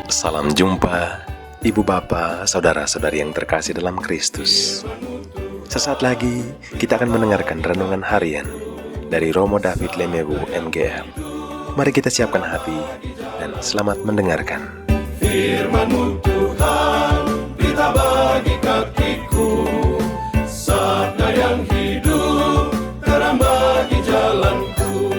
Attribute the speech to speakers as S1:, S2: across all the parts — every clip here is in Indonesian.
S1: Salam jumpa, Ibu Bapa, Saudara-saudari yang terkasih dalam Kristus. Sesaat lagi kita akan mendengarkan renungan harian dari Romo David Lemewu MGR. Mari kita siapkan hati dan selamat mendengarkan.
S2: Firman-Mu Tuhan, berita bagi kakiku, sabda yang hidup, terang bagi jalanku.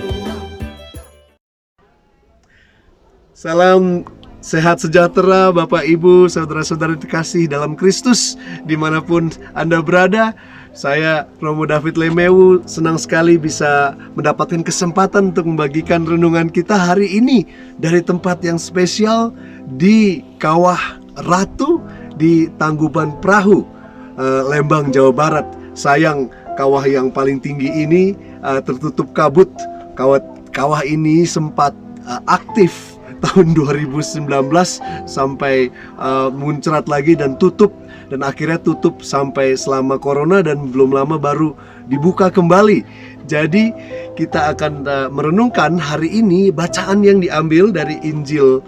S3: Salam sehat sejahtera Bapak Ibu, saudara-saudari terkasih dalam Kristus dimanapun Anda berada. Saya Romo David Lemewu senang sekali bisa mendapatkan kesempatan untuk membagikan renungan kita hari ini dari tempat yang spesial di Kawah Ratu di Tangkuban Perahu, Lembang, Jawa Barat. Sayang kawah yang paling tinggi ini tertutup kabut. Kawah ini sempat aktif tahun 2019 sampai muncrat lagi dan tutup, dan akhirnya tutup sampai selama corona dan belum lama baru dibuka kembali. Jadi kita akan merenungkan hari ini bacaan yang diambil dari Injil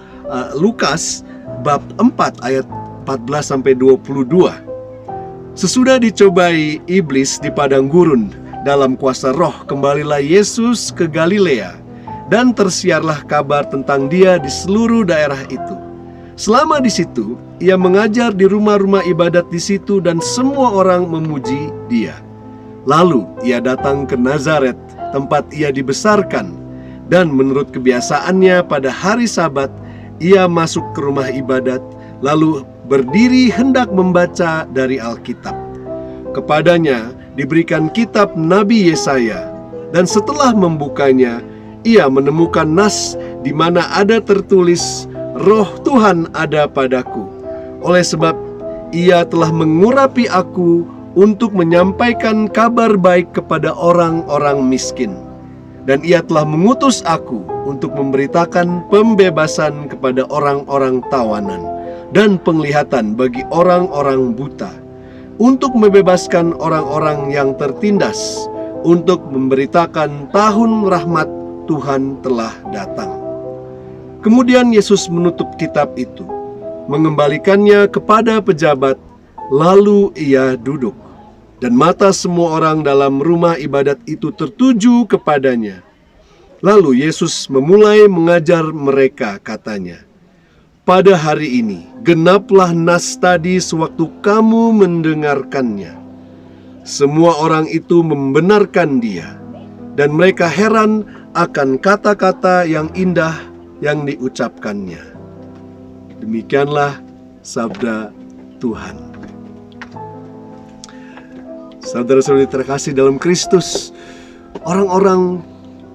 S3: Lukas bab 4 ayat 14 sampai 22. Sesudah dicobai iblis di padang gurun dalam kuasa roh, kembalilah Yesus ke Galilea, dan tersiarlah kabar tentang Dia di seluruh daerah itu. Selama di situ, Ia mengajar di rumah-rumah ibadat di situ dan semua orang memuji Dia. Lalu Ia datang ke Nazaret, tempat Ia dibesarkan, dan menurut kebiasaannya pada hari Sabat, Ia masuk ke rumah ibadat, lalu berdiri hendak membaca dari Alkitab. Kepadanya diberikan kitab Nabi Yesaya, dan setelah membukanya, Ia menemukan nas di mana ada tertulis, Roh Tuhan ada padaku, oleh sebab Ia telah mengurapi aku untuk menyampaikan kabar baik kepada orang-orang miskin. Dan Ia telah mengutus aku untuk memberitakan pembebasan kepada orang-orang tawanan dan penglihatan bagi orang-orang buta, untuk membebaskan orang-orang yang tertindas, untuk memberitakan tahun rahmat Tuhan telah datang. Kemudian Yesus menutup kitab itu, mengembalikannya kepada pejabat, lalu Ia duduk. Dan mata semua orang dalam rumah ibadat itu tertuju kepadanya. Lalu Yesus memulai mengajar mereka, katanya, pada hari ini genaplah nas tadi sewaktu kamu mendengarkannya. Semua orang itu membenarkan Dia, dan mereka heran akan kata-kata yang indah yang diucapkannya. Demikianlah sabda Tuhan. Saudara-saudari terkasih dalam Kristus, orang-orang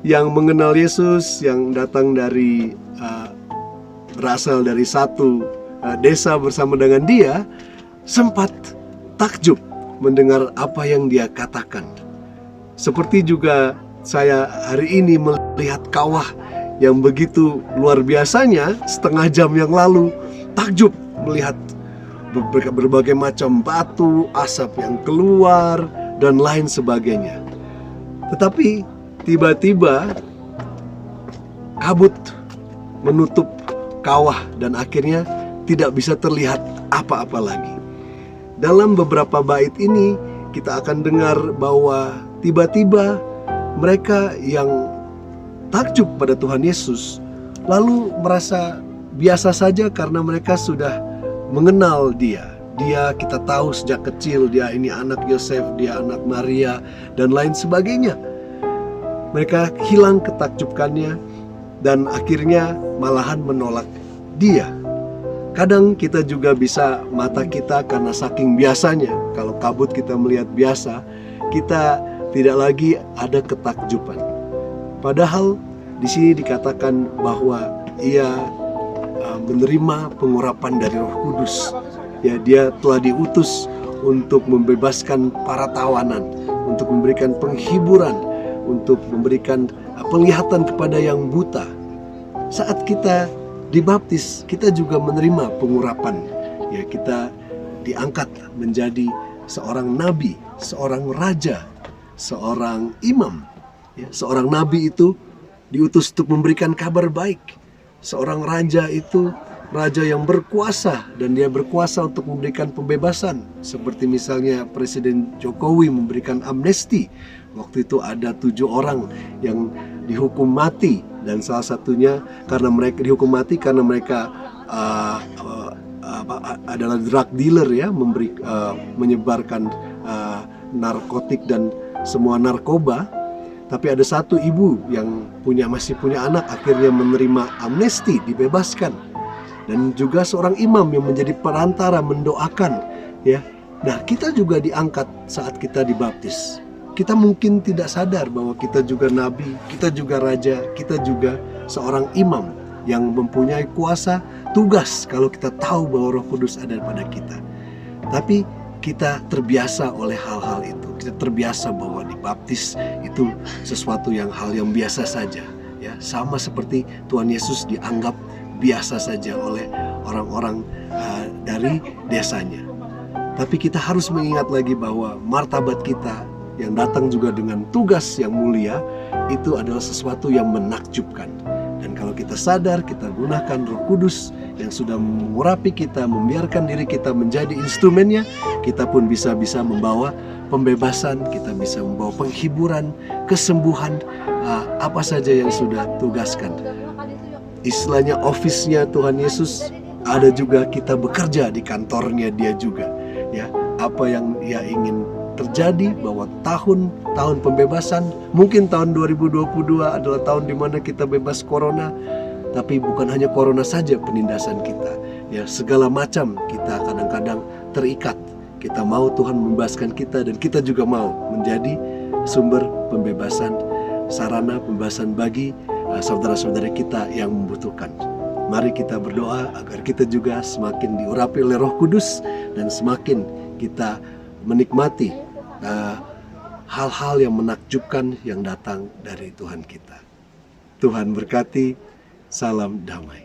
S3: yang mengenal Yesus, yang datang dari berasal dari satu desa bersama dengan Dia, sempat takjub mendengar apa yang Dia katakan. Seperti juga saya hari ini melihat kawah yang begitu luar biasanya setengah jam yang lalu, takjub melihat berbagai macam batu, asap yang keluar, dan lain sebagainya. Tetapi tiba-tiba kabut menutup kawah dan akhirnya tidak bisa terlihat apa-apa lagi. Dalam beberapa bait ini kita akan dengar bahwa tiba-tiba mereka yang takjub pada Tuhan Yesus lalu merasa biasa saja karena mereka sudah mengenal Dia. Dia kita tahu sejak kecil, Dia ini anak Yosef, Dia anak Maria, dan lain sebagainya. Mereka hilang ketakjubkannya dan akhirnya malahan menolak Dia. Kadang kita juga bisa, mata kita karena saking biasanya, kalau kabut kita melihat biasa, kita tidak lagi ada ketakjuban. Padahal di sini dikatakan bahwa Ia menerima pengurapan dari Roh Kudus. Ya, Dia telah diutus untuk membebaskan para tawanan, untuk memberikan penghiburan, untuk memberikan penglihatan kepada yang buta. Saat kita dibaptis, kita juga menerima pengurapan. Ya, kita diangkat menjadi seorang nabi, seorang raja, seorang imam. Ya, seorang nabi itu diutus untuk memberikan kabar baik. Seorang raja itu raja yang berkuasa, dan dia berkuasa untuk memberikan pembebasan. Seperti misalnya Presiden Jokowi memberikan amnesti. Waktu itu ada 7 orang yang dihukum mati, dan salah satunya karena mereka dihukum mati karena mereka adalah drug dealer ya, menyebarkan narkotik dan semua narkoba. Tapi ada satu ibu yang masih punya anak, akhirnya menerima amnesti, dibebaskan. Dan juga seorang imam yang menjadi perantara mendoakan ya. Nah, kita juga diangkat saat kita dibaptis. Kita mungkin tidak sadar bahwa kita juga nabi, kita juga raja, kita juga seorang imam yang mempunyai kuasa, tugas kalau kita tahu bahwa Roh Kudus ada pada kita. Tapi kita terbiasa oleh hal-hal itu. Kita terbiasa bahwa dibaptis itu sesuatu hal yang biasa saja ya. Sama seperti Tuhan Yesus dianggap biasa saja oleh orang-orang dari desanya. Tapi kita harus mengingat lagi bahwa martabat kita yang datang juga dengan tugas yang mulia itu adalah sesuatu yang menakjubkan. Dan kalau kita sadar, kita gunakan Roh Kudus yang sudah mengurapi kita, membiarkan diri kita menjadi instrumennya, kita pun bisa membawa pembebasan, kita bisa membawa penghiburan, kesembuhan, apa saja yang sudah tugaskan. Istilahnya office-nya Tuhan Yesus, ada juga kita bekerja di kantornya dia juga ya. Apa yang dia ingin terjadi, bahwa tahun pembebasan, mungkin tahun 2022 adalah tahun di mana kita bebas corona, tapi bukan hanya corona saja penindasan kita ya, segala macam kita kadang-kadang terikat. Kita mau Tuhan membebaskan kita, dan kita juga mau menjadi sumber pembebasan, sarana pembebasan bagi saudara-saudara kita yang membutuhkan. Mari kita berdoa agar kita juga semakin diurapi oleh Roh Kudus, dan semakin kita menikmati hal-hal yang menakjubkan yang datang dari Tuhan kita. Tuhan berkati. Salam damai.